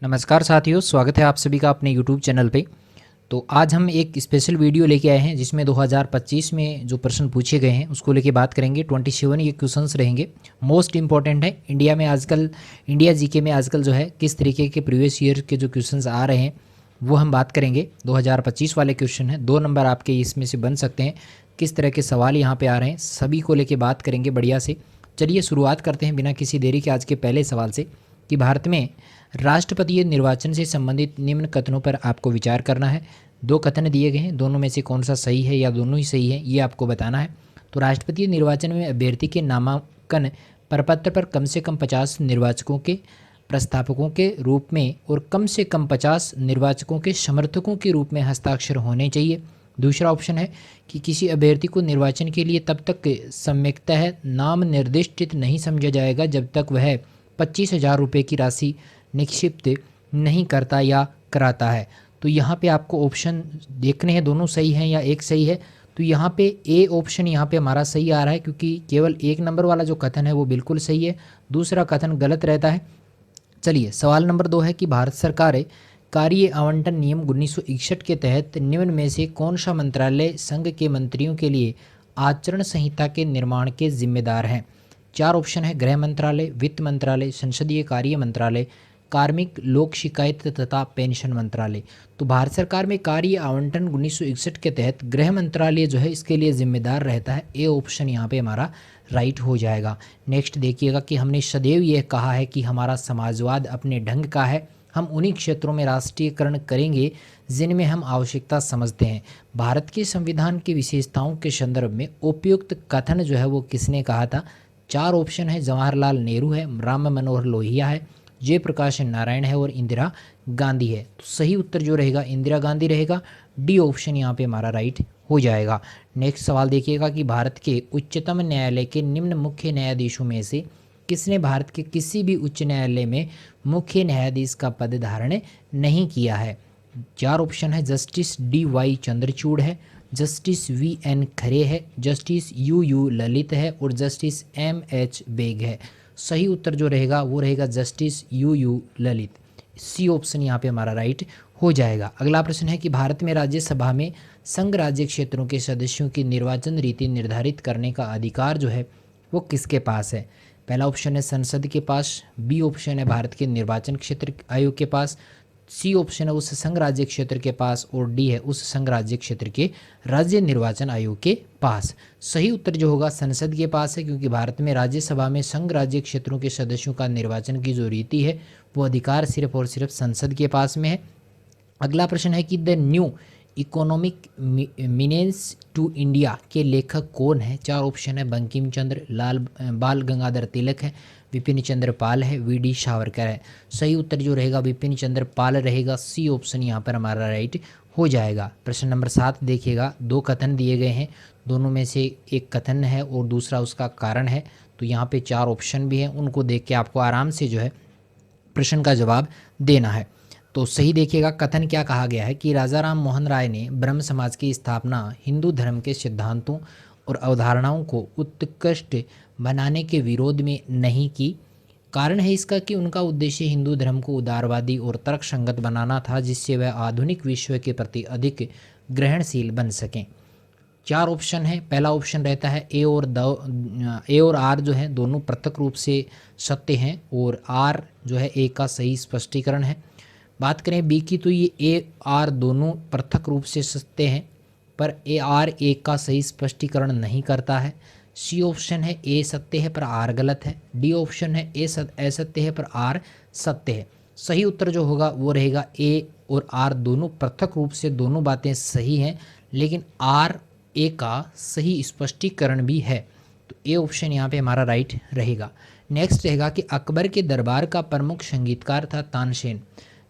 नमस्कार साथियों, स्वागत है आप सभी का अपने YouTube चैनल पे। तो आज हम एक स्पेशल वीडियो लेके आए हैं जिसमें 2025 में जो प्रश्न पूछे गए हैं उसको लेके बात करेंगे। 27 ये क्वेश्चंस रहेंगे, मोस्ट इंपॉर्टेंट है। इंडिया जीके में आजकल जो है किस तरीके के प्रीवियस ईयर के जो क्वेश्चंस आ रहे हैं वो हम बात करेंगे। 2025 वाले क्वेश्चन हैं, 2 नंबर आपके इसमें से बन सकते हैं। किस तरह के सवाल यहाँ पे आ रहे हैं सभी को लेके बात करेंगे बढ़िया से। चलिए शुरुआत करते हैं बिना किसी देरी के आज के पहले सवाल से कि भारत में राष्ट्रपतीय निर्वाचन से संबंधित निम्न कथनों पर आपको विचार करना है। 2 कथन दिए गए हैं, दोनों में से कौन सा सही है या दोनों ही सही है ये आपको बताना है। तो राष्ट्रपतीय निर्वाचन में अभ्यर्थी के नामांकन प्रपत्र पर कम से कम 50 निर्वाचकों के प्रस्तावकों के रूप में और कम से कम 50 निर्वाचकों के समर्थकों के रूप में हस्ताक्षर होने चाहिए। दूसरा ऑप्शन है कि किसी अभ्यर्थी को निर्वाचन के लिए तब तक सम्यक्तः नाम निर्दिष्टित नहीं समझा जाएगा जब तक वह 25,000 रुपये की राशि निक्षिप्त नहीं करता या कराता है। तो यहाँ पे आपको ऑप्शन देखने हैं, दोनों सही हैं या एक सही है। तो यहाँ पे ए ऑप्शन यहाँ पे हमारा सही आ रहा है क्योंकि केवल 1 नंबर वाला जो कथन है वो बिल्कुल सही है, दूसरा कथन गलत रहता है। चलिए सवाल नंबर 2 है कि भारत सरकार कार्य आवंटन नियम 1961 के तहत निम्न में से कौन सा मंत्रालय संघ के मंत्रियों के लिए आचरण संहिता के निर्माण के जिम्मेदार हैं। 4 ऑप्शन है, गृह मंत्रालय, वित्त मंत्रालय, संसदीय कार्य मंत्रालय, कार्मिक लोक शिकायत तथा पेंशन मंत्रालय। तो भारत सरकार में कार्य आवंटन 1961 के तहत गृह मंत्रालय जो है इसके लिए जिम्मेदार रहता है। ए ऑप्शन यहाँ पे हमारा राइट हो जाएगा। नेक्स्ट देखिएगा कि हमने सदैव यह कहा है कि हमारा समाजवाद अपने ढंग का है, हम उन्हीं क्षेत्रों में राष्ट्रीयकरण करेंगे जिनमें हम आवश्यकता समझते हैं। भारत के संविधान की विशेषताओं के संदर्भ में उपयुक्त कथन जो है वो किसने कहा था। 4 ऑप्शन है, जवाहरलाल नेहरू है, राम मनोहर लोहिया है, जयप्रकाश नारायण है और इंदिरा गांधी है। तो सही उत्तर जो रहेगा इंदिरा गांधी रहेगा। डी ऑप्शन यहाँ पे हमारा राइट हो जाएगा। नेक्स्ट सवाल देखिएगा कि भारत के उच्चतम न्यायालय के निम्न मुख्य न्यायाधीशों में से किसने भारत के किसी भी उच्च न्यायालय में मुख्य न्यायाधीश का पद धारण नहीं किया है। 4 ऑप्शन है, जस्टिस DY चंद्रचूड़ है, जस्टिस VN खरे है, जस्टिस UU ललित है और जस्टिस MH बेग है। सही उत्तर जो रहेगा वो रहेगा justice UU Lalit. C option यहाँ पे हमारा राइट हो जाएगा। अगला प्रश्न है कि भारत में राज्यसभा में संघ राज्य क्षेत्रों के सदस्यों की निर्वाचन रीति निर्धारित करने का अधिकार जो है वो किसके पास है। पहला ऑप्शन है संसद के पास, बी ऑप्शन है भारत के निर्वाचन क्षेत्र आयोग के पास, सी ऑप्शन है उस संघ राज्य क्षेत्र के पास और डी है उस संघ राज्य क्षेत्र के राज्य निर्वाचन आयोग के पास। सही उत्तर जो होगा संसद के पास है क्योंकि भारत में राज्यसभा में संघ राज्य क्षेत्रों के सदस्यों का निर्वाचन की जो रीति है वो अधिकार सिर्फ और सिर्फ संसद के पास में है। अगला प्रश्न है कि the new economic menace to India के लेखक कौन है। 4 ऑप्शन है, बंकिम चंद्र, बाल गंगाधर तिलक है, विपिन चंद्र पाल है, VD सावरकर है। सही उत्तर जो रहेगा विपिन चंद्र पाल रहेगा। सी ऑप्शन यहाँ पर हमारा राइट हो जाएगा। प्रश्न नंबर 7 देखिएगा, 2 कथन दिए गए हैं, दोनों में से एक कथन है और दूसरा उसका कारण है। तो यहाँ पे 4 ऑप्शन भी हैं, उनको देख के आपको आराम से जो है प्रश्न का जवाब देना है। तो सही देखिएगा, कथन क्या कहा गया है कि राजा राम मोहन राय ने ब्रह्म समाज की स्थापना हिंदू धर्म के सिद्धांतों और अवधारणाओं को उत्कृष्ट बनाने के विरोध में नहीं की। कारण है इसका कि उनका उद्देश्य हिंदू धर्म को उदारवादी और तर्कसंगत बनाना था जिससे वह आधुनिक विश्व के प्रति अधिक ग्रहणशील बन सकें। 4 ऑप्शन है, पहला ऑप्शन रहता है ए और आर जो है दोनों पृथक रूप से सत्य हैं और आर जो है ए का सही स्पष्टीकरण है। बात करें बी की तो ये ए आर दोनों पृथक रूप से सत्य हैं पर ए का सही स्पष्टीकरण नहीं करता है। सी ऑप्शन है ए सत्य है पर आर गलत है। डी ऑप्शन है ए असत्य है पर आर सत्य है। सही उत्तर जो होगा वो रहेगा ए और आर दोनों पृथक रूप से दोनों बातें सही हैं लेकिन आर ए का सही स्पष्टीकरण भी है। तो ए ऑप्शन यहाँ पे हमारा राइट रहेगा। नेक्स्ट रहेगा कि अकबर के दरबार का प्रमुख संगीतकार था तानसेन,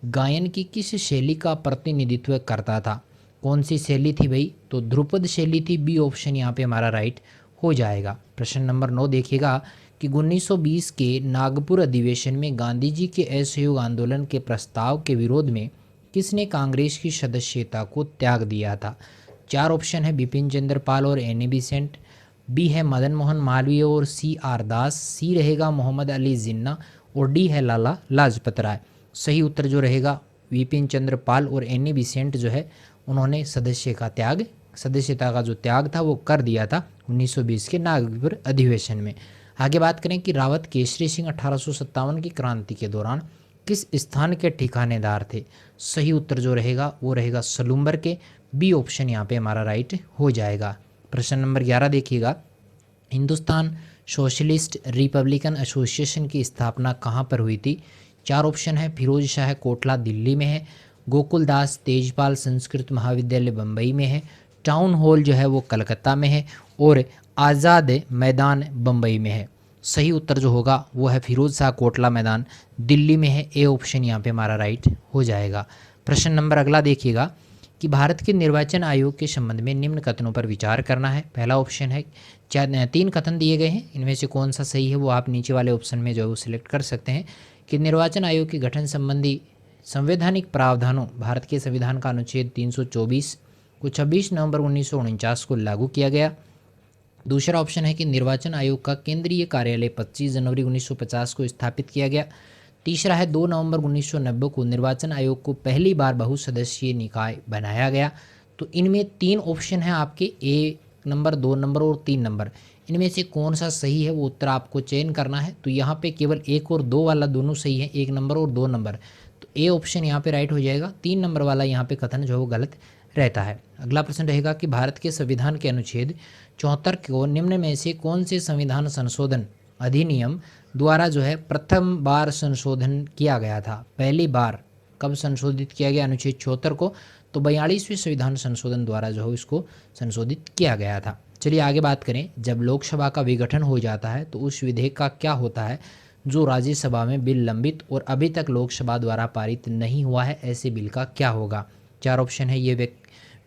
गायन की किस शैली का प्रतिनिधित्व करता था। कौन सी शैली थी भाई, तो ध्रुपद शैली थी। बी ऑप्शन यहाँ पे हमारा राइट हो जाएगा। प्रश्न नंबर 9 देखिएगा कि 1920 के नागपुर अधिवेशन में गांधी जी के असहयोग आंदोलन के प्रस्ताव के विरोध में किसने कांग्रेस की सदस्यता को त्याग दिया था। 4 ऑप्शन है, बिपिन चंद्र पाल और एन ए बेसेंट, बी है मदन मोहन मालवीय और CR दास, सी रहेगा मोहम्मद अली जिन्ना और डी है लाला लाजपत राय। सही उत्तर जो रहेगा विपिन चंद्र पाल और एनी बेसेंट जो है उन्होंने सदस्यता का जो त्याग था वो कर दिया था 1920 के नागपुर अधिवेशन में। आगे बात करें कि रावत केसरी सिंह 1857 की क्रांति के दौरान किस स्थान के ठिकानेदार थे। सही उत्तर जो रहेगा वो रहेगा सलूम्बर के। बी ऑप्शन यहाँ पे हमारा राइट हो जाएगा। प्रश्न नंबर 11 देखिएगा, हिंदुस्तान सोशलिस्ट रिपब्लिकन एसोसिएशन की स्थापना कहाँ पर हुई थी। 4 ऑप्शन है, फिरोज शाह कोटला दिल्ली में है, गोकुलदास तेजपाल संस्कृत महाविद्यालय बम्बई में है, टाउन हॉल जो है वो कलकत्ता में है और आज़ाद मैदान बम्बई में है। सही उत्तर जो होगा वो है फिरोज शाह कोटला मैदान दिल्ली में है। ए ऑप्शन यहाँ पे हमारा राइट हो जाएगा। प्रश्न नंबर अगला देखिएगा कि भारत के निर्वाचन आयोग के संबंध में निम्न कथनों पर विचार करना है। पहला ऑप्शन है, 3 कथन दिए गए हैं, इनमें से कौन सा सही है वो आप नीचे वाले ऑप्शन में जो है वो सिलेक्ट कर सकते हैं कि निर्वाचन आयोग के गठन संबंधी संवैधानिक प्रावधानों भारत के संविधान का अनुच्छेद 324 को 26 नवंबर 1949 को लागू किया गया। दूसरा ऑप्शन है कि निर्वाचन आयोग का केंद्रीय कार्यालय 25 जनवरी 1950 को स्थापित किया गया। तीसरा है 2 नवंबर 1990 को निर्वाचन आयोग को पहली बार बहुसदस्यीय निकाय बनाया गया। तो इनमें 3 ऑप्शन हैं आपके, 1 नंबर, 2 नंबर और 3 नंबर। इनमें से कौन सा सही है वो उत्तर आपको चयन करना है। तो यहाँ पे केवल 1 और 2 वाला दोनों सही है, 1 नंबर और 2 नंबर। तो ए ऑप्शन यहाँ पे राइट हो जाएगा। 3 नंबर वाला यहाँ पे कथन जो है वो गलत रहता है। अगला प्रश्न रहेगा कि भारत के संविधान के अनुच्छेद 74 को निम्न में से कौन से संविधान संशोधन अधिनियम द्वारा जो है प्रथम बार संशोधन किया गया था। पहली बार कब संशोधित किया गया अनुच्छेद 74 को, तो 42वें संविधान संशोधन द्वारा जो है इसको संशोधित किया गया था। चलिए आगे बात करें, जब लोकसभा का विघटन हो जाता है तो उस विधेयक का क्या होता है जो राज्यसभा में बिल लंबित और अभी तक लोकसभा द्वारा पारित नहीं हुआ है, ऐसे बिल का क्या होगा। 4 ऑप्शन है, ये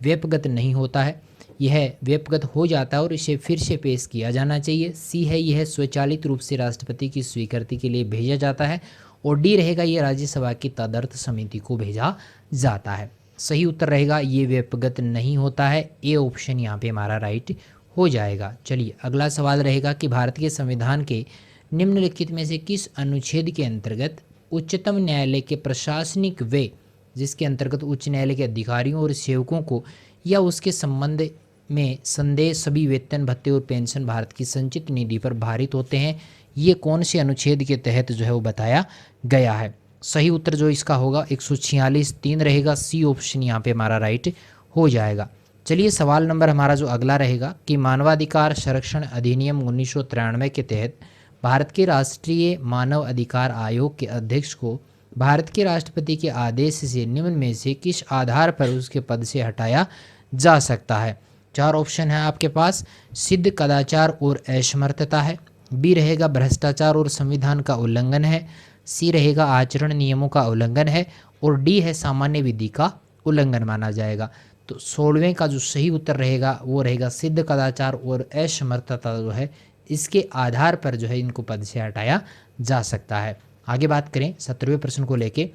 व्यपगत नहीं होता है, यह व्यपगत हो जाता है और इसे फिर से पेश किया जाना चाहिए। सी है, यह स्वचालित रूप से राष्ट्रपति की स्वीकृति के लिए भेजा जाता है और डी रहेगा, यह राज्यसभा की तदर्थ समिति को भेजा जाता है। सही उत्तर रहेगा ये व्यपगत नहीं होता है। ए ऑप्शन यहाँ पे हमारा राइट हो जाएगा। चलिए अगला सवाल रहेगा कि भारत के संविधान के निम्नलिखित में से किस अनुच्छेद के अंतर्गत उच्चतम न्यायालय के प्रशासनिक वे, जिसके अंतर्गत उच्च न्यायालय के अधिकारियों और सेवकों को या उसके संबंध में संदेह सभी वेतन भत्ते और पेंशन भारत की संचित निधि पर भारित होते हैं, ये कौन से अनुच्छेद के तहत जो है वो बताया गया है। सही उत्तर जो इसका होगा 146(3) रहेगा। सी ऑप्शन यहाँ पे हमारा राइट हो जाएगा। चलिए सवाल नंबर हमारा जो अगला रहेगा कि मानवाधिकार संरक्षण अधिनियम 1993 के तहत भारत के राष्ट्रीय मानव अधिकार आयोग के अध्यक्ष को भारत के राष्ट्रपति के आदेश से निम्न में से किस आधार पर उसके पद से हटाया जा सकता है। 4 ऑप्शन है आपके पास, सिद्ध कदाचार और असमर्थता है, बी रहेगा भ्रष्टाचार और संविधान का उल्लंघन है, सी रहेगा आचरण नियमों का उल्लंघन है और डी है सामान्य विधि का उल्लंघन माना जाएगा। तो 16वें का जो सही उत्तर रहेगा वो रहेगा सिद्ध कदाचार और असमर्थता जो है इसके आधार पर जो है इनको पद से हटाया जा सकता है। आगे बात करें 17वें प्रश्न को लेके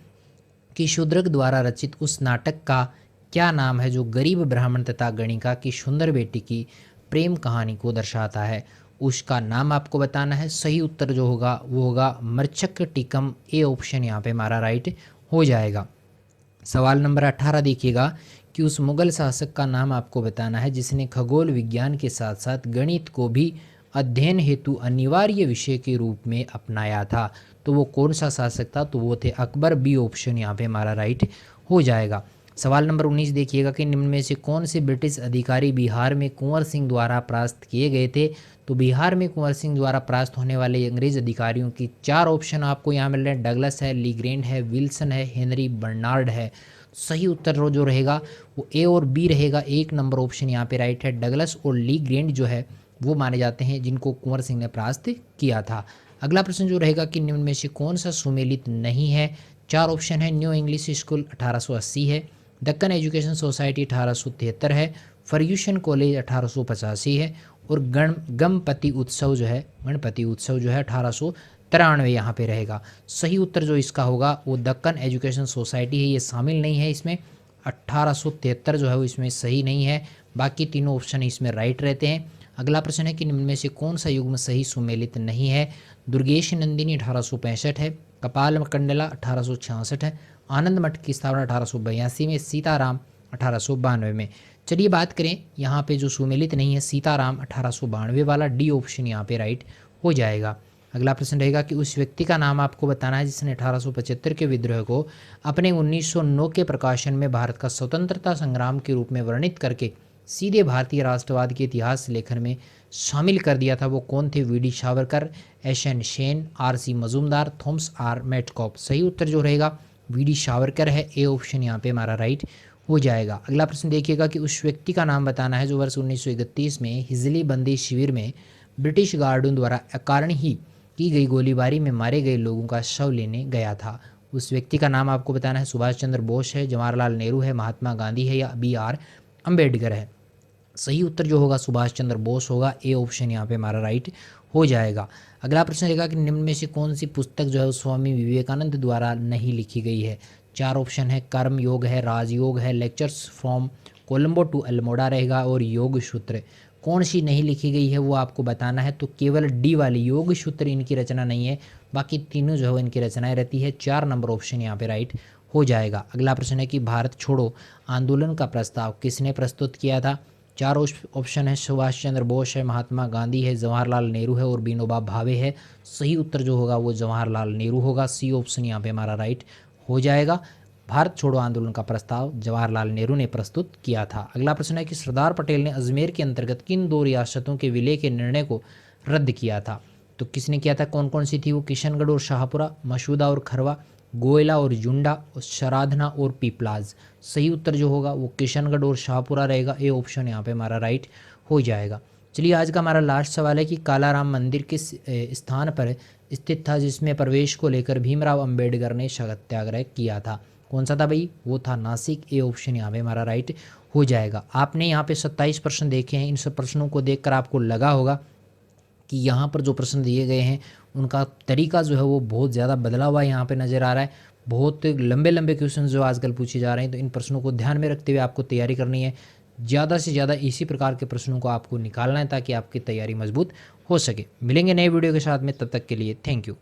कि शूद्रक द्वारा रचित उस नाटक का क्या नाम है जो गरीब ब्राह्मण तथा गणिका की सुंदर बेटी की प्रेम कहानी को दर्शाता है। उसका नाम आपको बताना है। सही उत्तर जो होगा वो होगा मृच्छक टीकम। ए ऑप्शन यहाँ पे हमारा राइट हो जाएगा। सवाल नंबर 18 देखिएगा कि उस मुगल शासक का नाम आपको बताना है जिसने खगोल विज्ञान के साथ साथ गणित को भी अध्ययन हेतु अनिवार्य विषय के रूप में अपनाया था। तो वो कौन सा शासक था, तो वो थे अकबर। बी ऑप्शन यहाँ पे हमारा राइट हो जाएगा। सवाल नंबर 19 देखिएगा कि निम्न में से कौन से ब्रिटिश अधिकारी बिहार में कुंवर सिंह द्वारा परास्त किए गए थे। तो बिहार में कुंवर सिंह द्वारा परास्त होने वाले अंग्रेज अधिकारियों की 4 ऑप्शन आपको यहाँ मिल रहे हैं। डगलस है, लीग्रैंड है, विल्सन है, हेनरी बर्नार्ड है। सही उत्तर जो रहेगा वो ए और बी रहेगा। 1 नंबर ऑप्शन यहाँ पे राइट है। डगलस और लीग्रैंड जो है वो माने जाते हैं जिनको कुंवर सिंह ने परास्त किया था। अगला प्रश्न जो रहेगा कि निम्न में से कौन सा सुमेलित नहीं है। 4 ऑप्शन है। न्यू इंग्लिश स्कूल 1880 है, दक्कन एजुकेशन सोसाइटी 1873 है, फर्ग्यूसन कॉलेज 1885 है और गणपति उत्सव जो है 1893 यहाँ पे रहेगा। सही उत्तर जो इसका होगा वो दक्कन एजुकेशन सोसाइटी है, ये शामिल नहीं है इसमें। 1873 जो है वो इसमें सही नहीं है, बाकी तीनों ऑप्शन इसमें राइट रहते हैं। अगला प्रश्न है कि निम्न में से कौन सा युग्म सही सुमेलित नहीं है। दुर्गेश नंदिनी 1865 है, कपाल मंडला 1866 है। आनंद मठ की स्थापना 1882 में, सीताराम 1892 में। चलिए बात करें यहाँ पे जो सुमेलित नहीं है, सीताराम 1892 वाला, डी ऑप्शन यहाँ पे राइट हो जाएगा। अगला प्रश्न रहेगा कि उस व्यक्ति का नाम आपको बताना है जिसने 1875 के विद्रोह को अपने 1909 के प्रकाशन में भारत का स्वतंत्रता संग्राम के रूप में वर्णित करके सीधे भारतीय राष्ट्रवाद के इतिहास लेखन में शामिल कर दिया था। वो कौन थे? V D Savarkar, S N Sen, R C Majumdar, Thomas R Metcalf. सही उत्तर जो रहेगा वी डी सावरकर है, ए ऑप्शन यहाँ पे हमारा राइट हो जाएगा। अगला प्रश्न देखिएगा कि उस व्यक्ति का नाम बताना है जो वर्ष 1931 में हिजली बंदी शिविर में ब्रिटिश गार्डों द्वारा अकारण ही की गई गोलीबारी में मारे गए लोगों का शव लेने गया था। उस व्यक्ति का नाम आपको बताना है। सुभाष चंद्र बोस है, जवाहरलाल नेहरू है, महात्मा गांधी है या बी आर अम्बेडकर है। सही उत्तर जो होगा सुभाष चंद्र बोस होगा, ए ऑप्शन यहाँ पे हमारा राइट हो जाएगा। अगला प्रश्न रहेगा कि निम्न में से कौन सी पुस्तक जो है स्वामी विवेकानंद द्वारा नहीं लिखी गई है? 4 ऑप्शन है, कर्म योग है, राजयोग है, lectures from Colombo to Almora रहेगा और योग सूत्र। कौन सी नहीं लिखी गई है वो आपको बताना है। तो केवल डी वाली योग सूत्र इनकी रचना नहीं है, बाकी तीनों जो है इनकी रचनाएं रहती है। 4 नंबर ऑप्शन यहाँ पे राइट हो जाएगा। अगला प्रश्न है कि भारत छोड़ो आंदोलन का प्रस्ताव किसने प्रस्तुत किया था? 4 ऑप्शन है, सुभाष चंद्र बोस है, महात्मा गांधी है, जवाहरलाल नेहरू है और विनोबा भावे है। सही उत्तर जो होगा वो जवाहरलाल नेहरू होगा, सी ऑप्शन यहाँ पे हमारा राइट हो जाएगा। भारत छोड़ो आंदोलन का प्रस्ताव जवाहरलाल नेहरू ने प्रस्तुत किया था। अगला प्रश्न है कि सरदार पटेल ने अजमेर के अंतर्गत किन 2 रियासतों के विलय के निर्णय को रद्द किया था? तो किसने किया था? कौन कौन सी थी वो? किशनगढ़ और शाहपुरा, मसूदा और खरवा, गोयला और जुंडा, शराधना और पीपलाज। सही उत्तर जो होगा वो किशनगढ़ और शाहपुरा रहेगा, ए ऑप्शन यहाँ पे हमारा राइट हो जाएगा। चलिए आज का हमारा लास्ट सवाल है कि कालाराम मंदिर किस स्थान पर स्थित था जिसमें प्रवेश को लेकर भीमराव अंबेडकर ने सत्याग्रह किया था? कौन सा था भाई? वो था नासिक, ए ऑप्शन यहाँ पे हमारा राइट हो जाएगा। आपने यहाँ पे 27 प्रश्न देखे हैं। इन सब प्रश्नों को देखकर आपको लगा होगा कि यहाँ पर जो प्रश्न दिए गए हैं उनका तरीका जो है वो बहुत ज़्यादा बदला हुआ यहाँ पे नज़र आ रहा है। बहुत लंबे लंबे क्वेश्चन जो आजकल पूछे जा रहे हैं, तो इन प्रश्नों को ध्यान में रखते हुए आपको तैयारी करनी है। ज़्यादा से ज़्यादा इसी प्रकार के प्रश्नों को आपको निकालना है ताकि आपकी तैयारी मजबूत हो सके। मिलेंगे नए वीडियो के साथ में, तब तक के लिए थैंक यू।